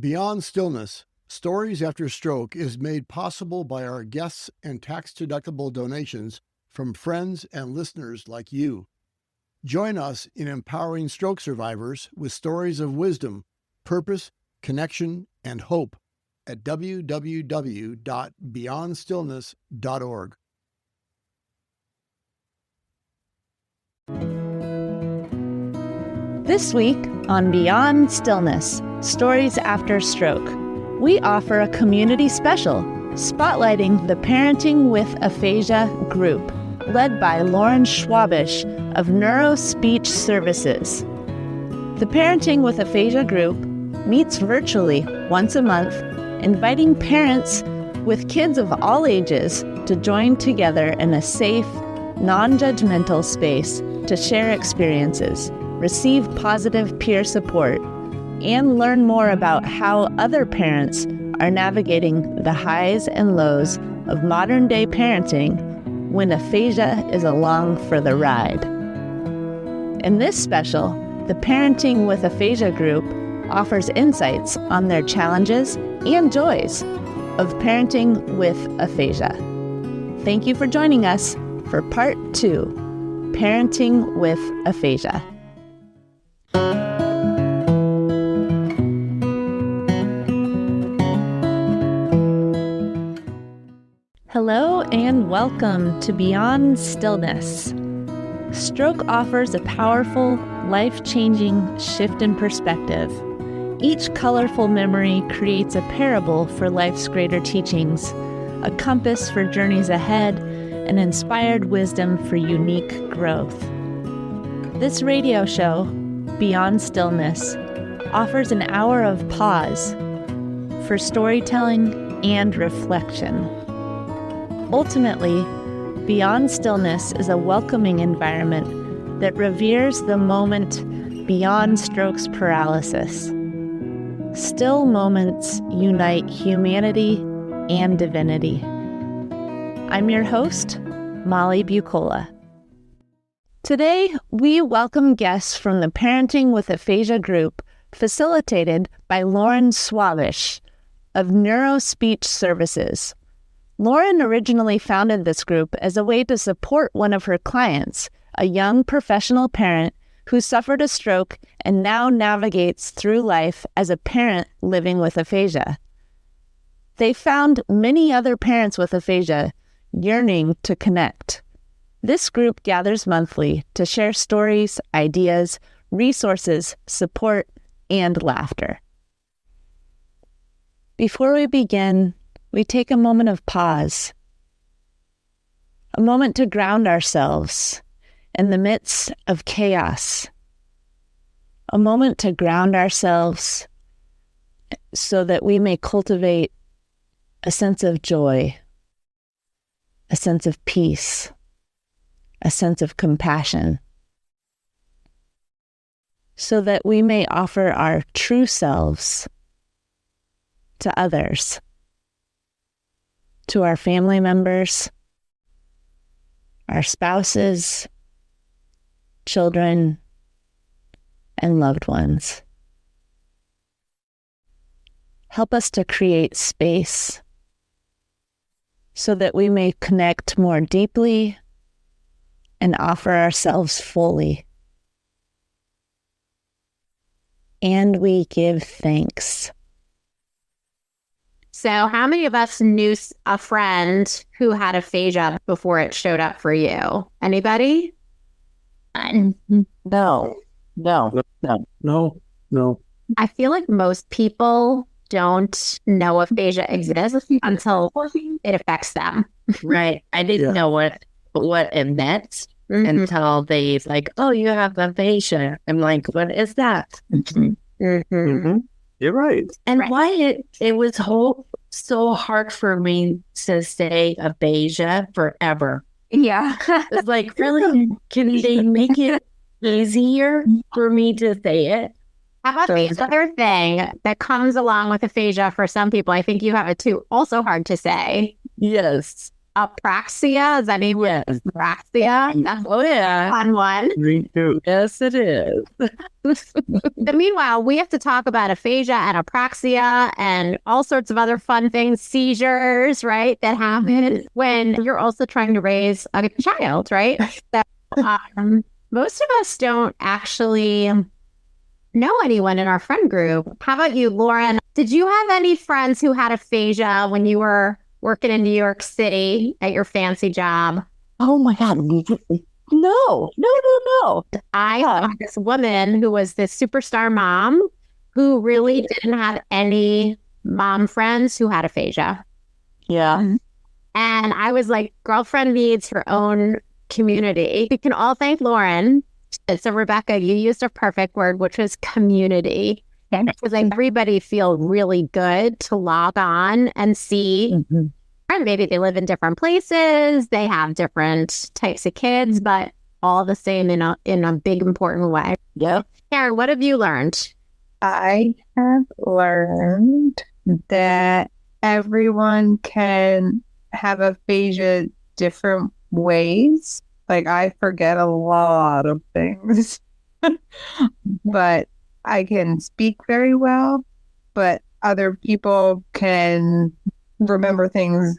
Beyond Stillness, Stories After Stroke is made possible by our guests and tax-deductible donations from friends and listeners like you. Join us in empowering stroke survivors with stories of wisdom, purpose, connection, and hope at www.beyondstillness.org. This week on Beyond Stillness, Stories After Stroke, we offer a community special spotlighting the Parenting with Aphasia Group, led by Lauren Schwabish of Neuro Speech Services. The Parenting with Aphasia Group meets virtually once a month, inviting parents with kids of all ages to join together in a safe, non-judgmental space to share experiences, receive positive peer support, and learn more about how other parents are navigating the highs and lows of modern-day parenting when aphasia is along for the ride. In this special, the Parenting with Aphasia Group offers insights on their challenges and joys of parenting with aphasia. Thank you for joining us for Part 2, Parenting with Aphasia. Hello and welcome to Beyond Stillness. Stroke offers a powerful, life-changing shift in perspective. Each colorful memory creates a parable for life's greater teachings, a compass for journeys ahead, and inspired wisdom for unique growth. This radio show, Beyond Stillness, offers an hour of pause for storytelling and reflection. Ultimately, Beyond Stillness is a welcoming environment that reveres the moment beyond stroke's paralysis. Still moments unite humanity and divinity. I'm your host, Molly Bucola. Today, we welcome guests from the Parenting with Aphasia Group, facilitated by Lauren Schwabish of Neuro Speech Services. Lauren originally founded this group as a way to support one of her clients, a young professional parent who suffered a stroke and now navigates through life as a parent living with aphasia. They found many other parents with aphasia yearning to connect. This group gathers monthly to share stories, ideas, resources, support, and laughter. Before we begin, we take a moment of pause, a moment to ground ourselves in the midst of chaos, a moment to ground ourselves so that we may cultivate a sense of joy, a sense of peace, a sense of compassion, so that we may offer our true selves to others, to our family members, our spouses, children, and loved ones. Help us to create space so that we may connect more deeply and offer ourselves fully. And we give thanks. So how many of us knew a friend who had aphasia before it showed up for you? Anybody? No. I feel like most people don't know aphasia exists until it affects them. Right. I didn't know what it meant until they like, oh, you have aphasia. I'm like, what is that? You're right. And Right. why it was so hard for me to say aphasia forever. Yeah. It's like, really, can they make it easier for me to say it? How about the other thing that comes along with aphasia for some people? I think you have it too. Also hard to say. Yes. Apraxia. Is that even apraxia? That's a fun one. Me too. Yes, it is. But meanwhile, we have to talk about aphasia and apraxia and all sorts of other fun things, seizures, right, that happen when you're also trying to raise a child, right? So, most of us don't actually know anyone in our friend group. How about you, Lauren? Did you have any friends who had aphasia when you were working in New York City at your fancy job? Oh my God. No. I had this woman who was this superstar mom who really didn't have any mom friends who had aphasia. Yeah. And I was like, girlfriend needs her own community. We can all thank Lauren. So Rebecca, you used a perfect word, which was community. Because everybody feel really good to log on and see. And maybe they live in different places, they have different types of kids, but all the same in a big important way. Yep. Karen, what have you learned? I have learned that everyone can have aphasia different ways. Like, I forget a lot of things, but I can speak very well, but other people can remember things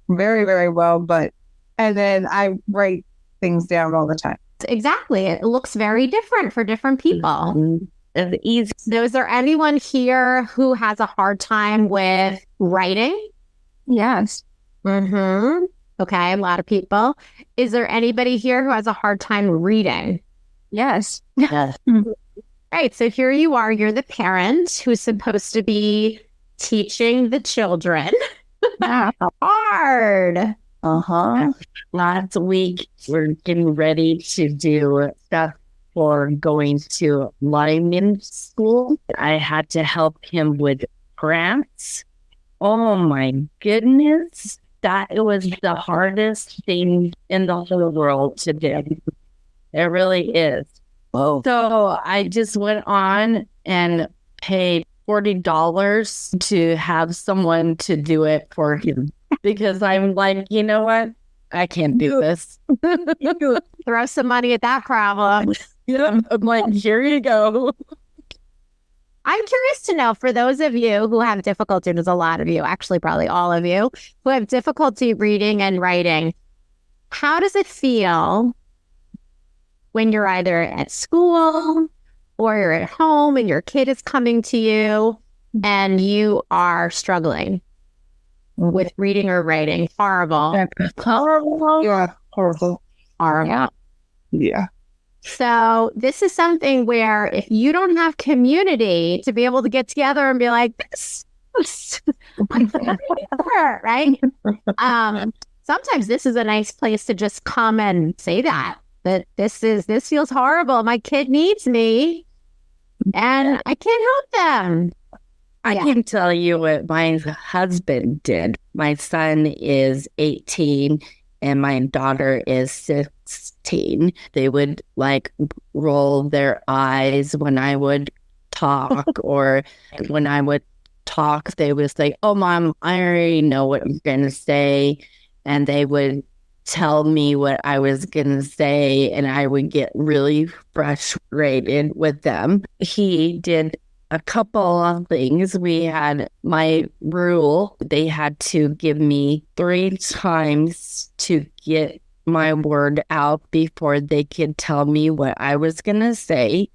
very, very well. And then I write things down all the time. Exactly. It looks very different for different people. Easy. So is there anyone here who has a hard time with writing? Yes. Okay, a lot of people. Is there anybody here who has a hard time reading? Yes. Yes. Right. So here you are. You're the parent who's supposed to be teaching the children. Hard. Last week, we're getting ready to do stuff for going to lineman school. I had to help him with grants. Oh my goodness. That was the hardest thing in the whole world to do. It really is. Whoa. So I just went on and paid $40 to have someone to do it for him because I'm like, you know what? I can't do this. Throw some money at that problem. Yeah, I'm like, here you go. I'm curious to know, for those of you who have difficulty, there's a lot of you, actually probably all of you, who have difficulty reading and writing, how does it feel when you're either at school or you're at home and your kid is coming to you and you are struggling with reading or writing? Horrible. Horrible. Yeah. Horrible. Horrible. Yeah. So this is something where if you don't have community to be able to get together and be like, this right? Sometimes this is a nice place to just come and say that this feels horrible. My kid needs me and I can't help them. I can tell you what my husband did. My son is 18 and my daughter is 16. They would like roll their eyes when I would talk, or when I would talk, they would say, "Oh, Mom, I already know what you're going to say." And they would tell me what I was going to say, and I would get really frustrated with them. He did a couple of things. We had my rule. They had to give me 3 times to get my word out before they could tell me what I was going to say.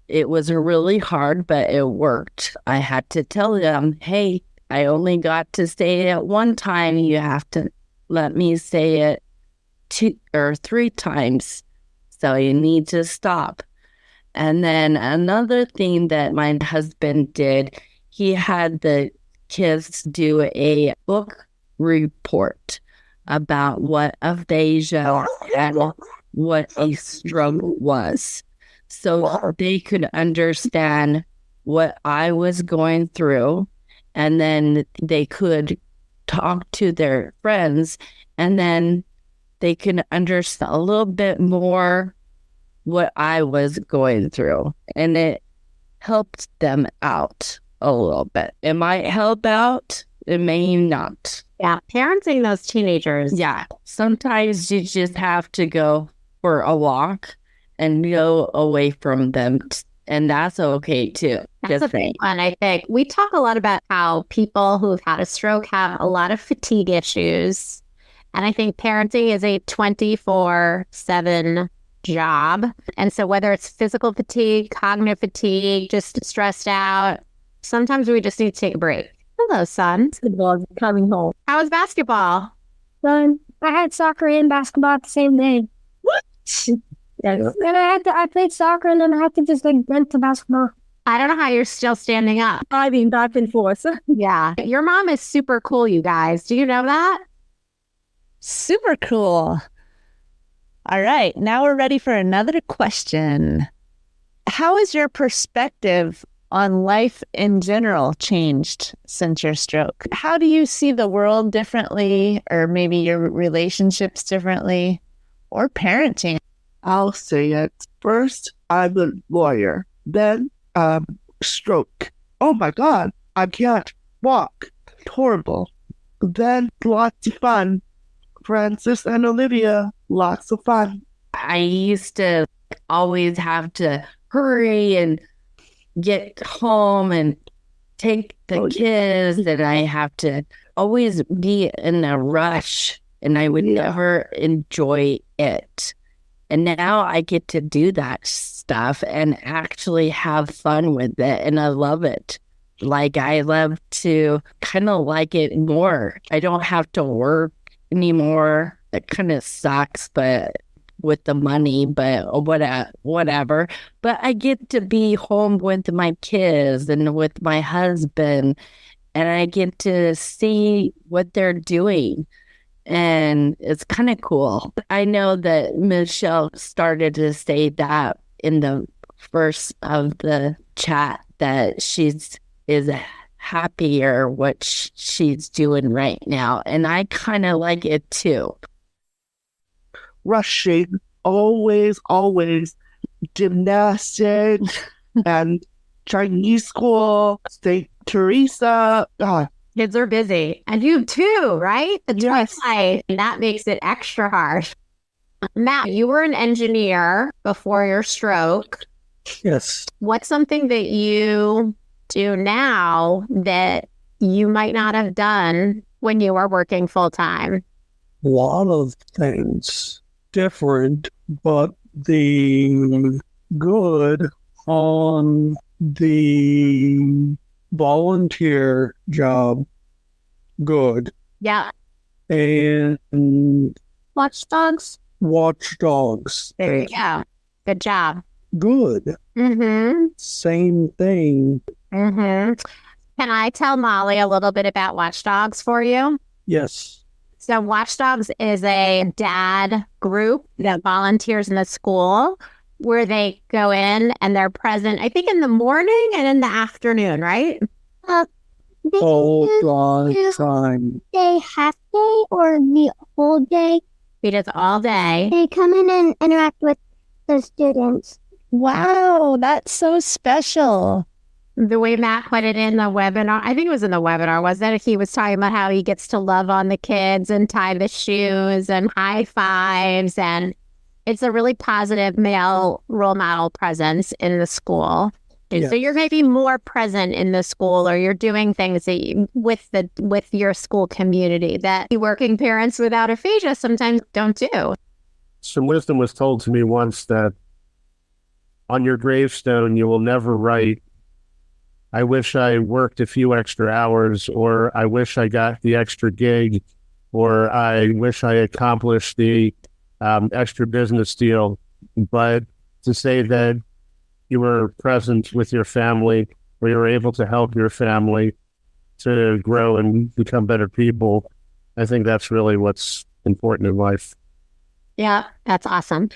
It was really hard, but it worked. I had to tell them, hey, I only got to say it 1 time. You have to let me say it 2 or 3 times. So you need to stop. And then another thing that my husband did, he had the kids do a book report about what aphasia and what a stroke was. So they could understand what I was going through, and then they could talk to their friends, and then they could understand a little bit more what I was going through, and it helped them out a little bit. It might help out it may not. Yeah, parenting those teenagers. Yeah, sometimes you just have to go for a walk and go away from them, and that's okay too. That's a big one, I think. We talk a lot about how people who've had a stroke have a lot of fatigue issues. And I think parenting is a 24/7 job. And so whether it's physical fatigue, cognitive fatigue, just stressed out, sometimes we just need to take a break. Hello, son. Basketball coming home. How was basketball? Son, I had soccer and basketball at the same day. What? Yes. And I played soccer and then I had to just went to basketball. I don't know how you're still standing up. Driving back and forth. Yeah. Your mom is super cool, you guys. Do you know that? Super cool. All right, now we're ready for another question. How has your perspective on life in general changed since your stroke? How do you see the world differently, or maybe your relationships differently, or parenting? I'll say it. First, I'm a lawyer. Then, stroke. Oh my God, I can't walk. Horrible. Then, lots of fun. Francis and Olivia, lots of fun. I used to always have to hurry and get home and take the kids, and I have to always be in a rush, and I would never enjoy it. And now I get to do that stuff and actually have fun with it, and I love it. Like, I love to kind of like it more. I don't have to work anymore. It kind of sucks, but with the money, but whatever. But I get to be home with my kids and with my husband, and I get to see what they're doing. And it's kind of cool. I know that Michelle started to say that in the first of the chat, that is happier what she's doing right now. And I kind of like it too. Rushing, always gymnastics and Chinese school, St. Teresa. God. Kids are busy. And you too, right? The Yes. twilight. And that makes it extra hard. Matt, you were an engineer before your stroke. Yes. What's something that you do now that you might not have done when you were working full time? A lot of things different, but the good on the volunteer job, good. Yeah. And Watchdogs. watchdogs, There you go. Good job. good. Mm-hmm. Same thing. Mm-hmm. Can I tell Molly a little bit about Watchdogs for you? Yes. So Watchdogs is a dad group that volunteers in the school where they go in and they're present, I think, in the morning and in the afternoon, right? They All do the time. day half day or the whole day. He does all day. They come in and interact with the students. Wow, that's so special. The way Matt put it in the webinar, I think it was in the webinar, wasn't it? He was talking about how he gets to love on the kids and tie the shoes and high fives. And it's a really positive male role model presence in the school. Yeah. So you're maybe more present in the school, or you're doing things that with your school community that working parents without aphasia sometimes don't do. Some wisdom was told to me once that on your gravestone, you will never write, "I wish I worked a few extra hours," or "I wish I got the extra gig," or "I wish I accomplished the extra business deal." But to say that you were present with your family, or you were able to help your family to grow and become better people, I think that's really what's important in life. Yeah, that's awesome.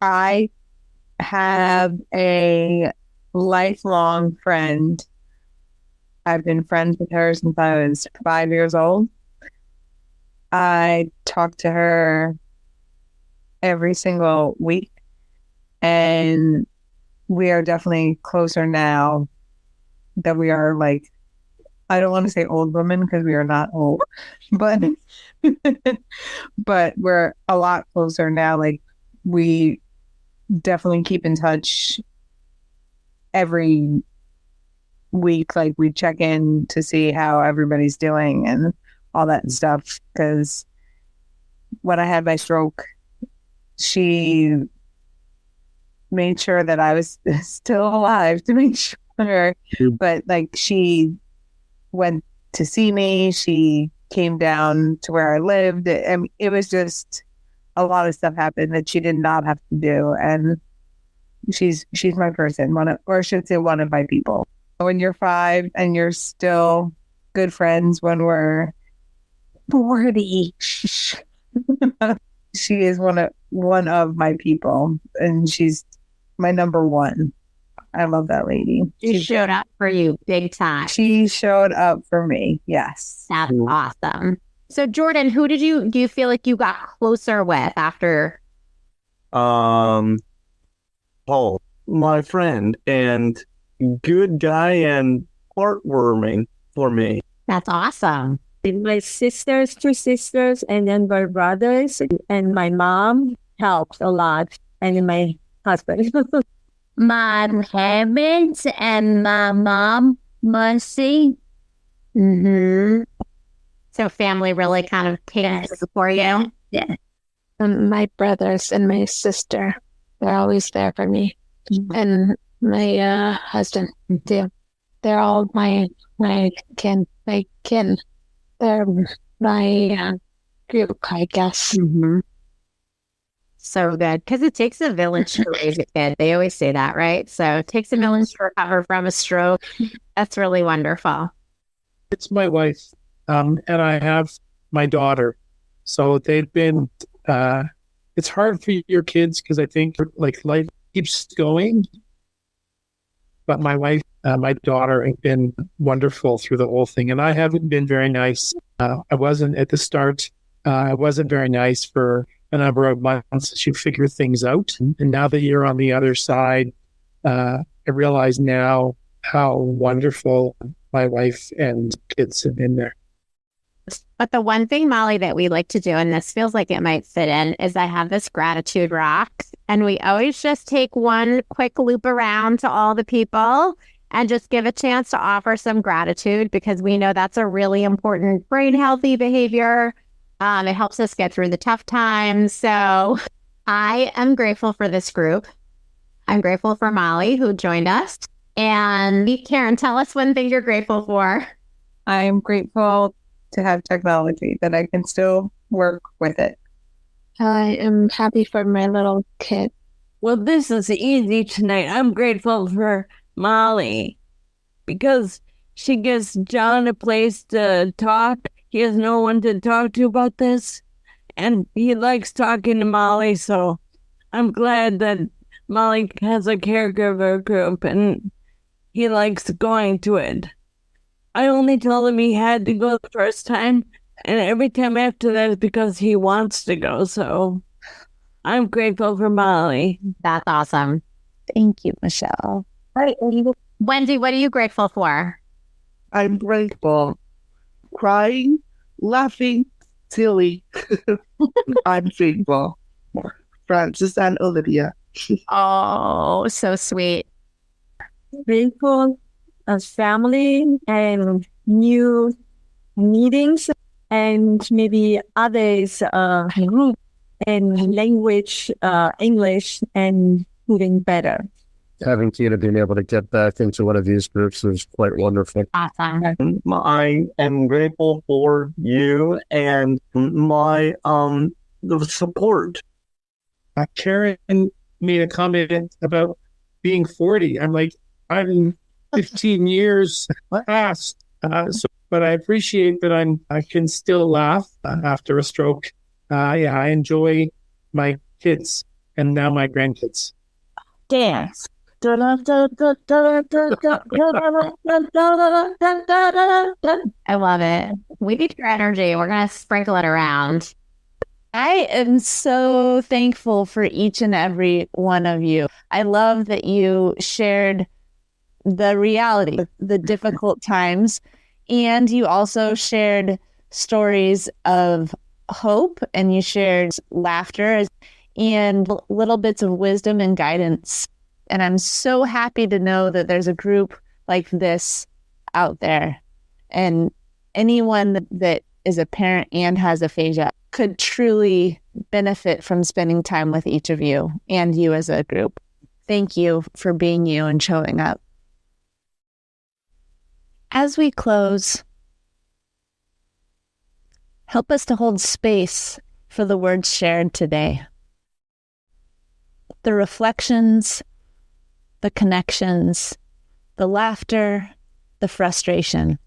I have a lifelong friend. I've been friends with her since I was 5 years old. I talk to her every single week, and we are definitely closer now than we are like I don't want to say old women because we are not old, but but we're a lot closer now. Like we definitely keep in touch every week. Like we check in to see how everybody's doing and all that stuff. Because when I had my stroke, she made sure that I was still alive to make sure. But like she went to see me. She came down to where I lived. And it was just a lot of stuff happened that she did not have to do. And she's my person, or I should say one of my people. When you're 5 and you're still good friends when we're 40, she is one of my people, and she's my number one. I love that lady. She showed up for you big time. She showed up for me. Yes. That's awesome. So Jordan, who do you feel like you got closer with after? Paul, my friend, and good guy and heartwarming for me. That's awesome. My sisters, 2 sisters, and then my brothers, and my mom helped a lot, and then my husband. My parents and my mom, Mercy. Mm-hmm. So family really kind of came through for you? Yeah. My brothers and my sister, they're always there for me. And my husband, too. They're all my kin. They're my group, I guess. Mm-hmm. So good. Because it takes a village to raise a kid. They always say that, right? So it takes a village to recover from a stroke. That's really wonderful. It's my wife, and I have my daughter. So they've been, it's hard for your kids because I think like life keeps going. But my wife, my daughter have been wonderful through the whole thing. And I haven't been very nice. I wasn't at the start. I wasn't very nice for a number of months as you figure things out. And now that you're on the other side, I realize now how wonderful my wife and kids have been there. But the one thing, Molly, that we like to do, and this feels like it might fit in, is I have this gratitude rock. And we always just take one quick loop around to all the people and just give a chance to offer some gratitude, because we know that's a really important brain healthy behavior. It helps us get through the tough times. So I am grateful for this group. I'm grateful for Molly, who joined us. And Karen, tell us one thing you're grateful for. I am grateful to have technology, that I can still work with it. I am happy for my little kid. Well, this is easy tonight. I'm grateful for Molly because she gives John a place to talk. He has no one to talk to about this, and he likes talking to Molly, so I'm glad that Molly has a caregiver group, and he likes going to it. I only told him he had to go the first time, and every time after that is because he wants to go, so I'm grateful for Molly. That's awesome. Thank you, Michelle. Wendy, what are you grateful for? I'm grateful. Crying, laughing, silly. I'm grateful. Francis and Olivia. Oh, so sweet. Grateful as family and new meetings and maybe others group and language, English, and moving better. Having Tina being able to get back into one of these groups is quite wonderful. Awesome. I am grateful for you and my the support. Karen made a comment about being 40. I'm like, I'm 15 years past, but I appreciate that I can still laugh after a stroke. I enjoy my kids and now my grandkids. Dance. I love it. We need your energy. We're going to sprinkle it around. I am so thankful for each and every one of you. I love that you shared the reality, the difficult times, And you also shared stories of hope, and you shared laughter and little bits of wisdom and guidance. And I'm so happy to know that there's a group like this out there. And anyone that is a parent and has aphasia could truly benefit from spending time with each of you and you as a group. Thank you for being you and showing up. As we close, help us to hold space for the words shared today. The reflections, the connections, the laughter, the frustration.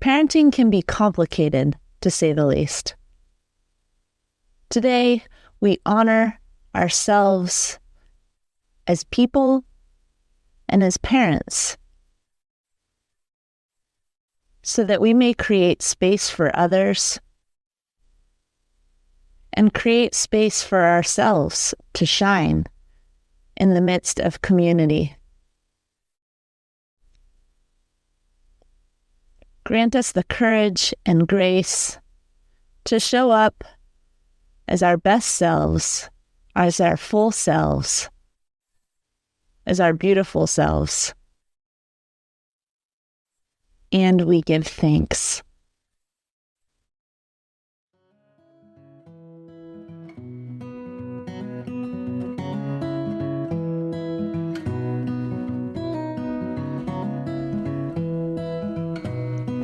Parenting can be complicated, to say the least. Today, we honor ourselves as people and as parents so that we may create space for others and create space for ourselves to shine in the midst of community. Grant us the courage and grace to show up as our best selves, as our full selves, as our beautiful selves. And we give thanks.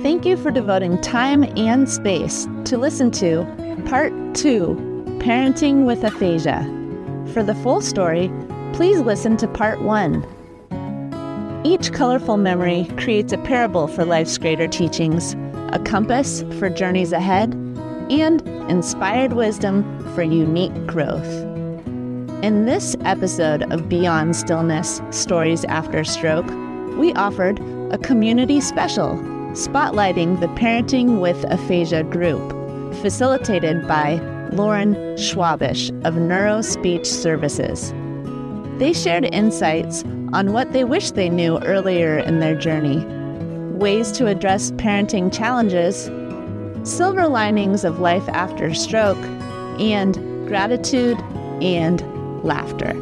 Thank you for devoting time and space to listen to Part 2, Parenting with Aphasia. For the full story, please listen to Part 1. Each colorful memory creates a parable for life's greater teachings, a compass for journeys ahead, and inspired wisdom for unique growth. In this episode of Beyond Stillness, Stories After Stroke, we offered a community special spotlighting the Parenting with Aphasia group, facilitated by Lauren Schwabish of Neuro Speech Services. They shared insights on what they wish they knew earlier in their journey, ways to address parenting challenges, silver linings of life after stroke, and gratitude and laughter.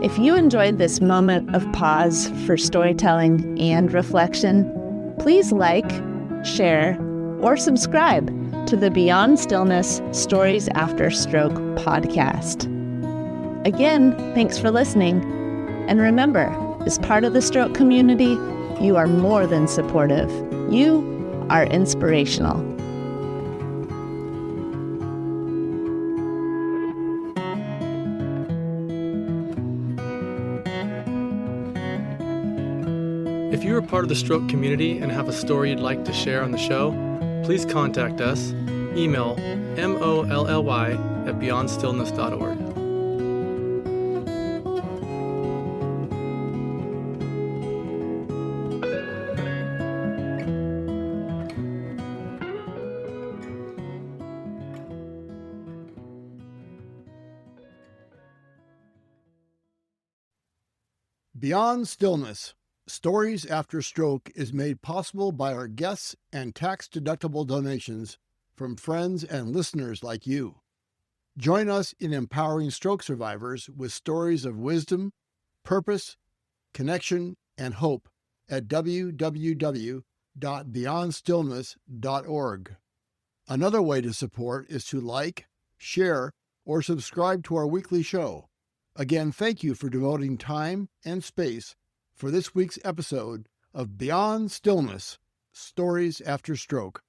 If you enjoyed this moment of pause for storytelling and reflection, please like, share, or subscribe to the Beyond Stillness Stories After Stroke podcast. Again, thanks for listening. And remember, as part of the stroke community, you are more than supportive. You are inspirational. If you are part of the stroke community and have a story you'd like to share on the show, please contact us. Email molly@beyondstillness.org. Beyond Stillness, Stories After Stroke is made possible by our guests and tax-deductible donations from friends and listeners like you. Join us in empowering stroke survivors with stories of wisdom, purpose, connection, and hope at www.beyondstillness.org. Another way to support is to like, share, or subscribe to our weekly show. Again, thank you for devoting time and space for this week's episode of Beyond Stillness, Stories After Stroke.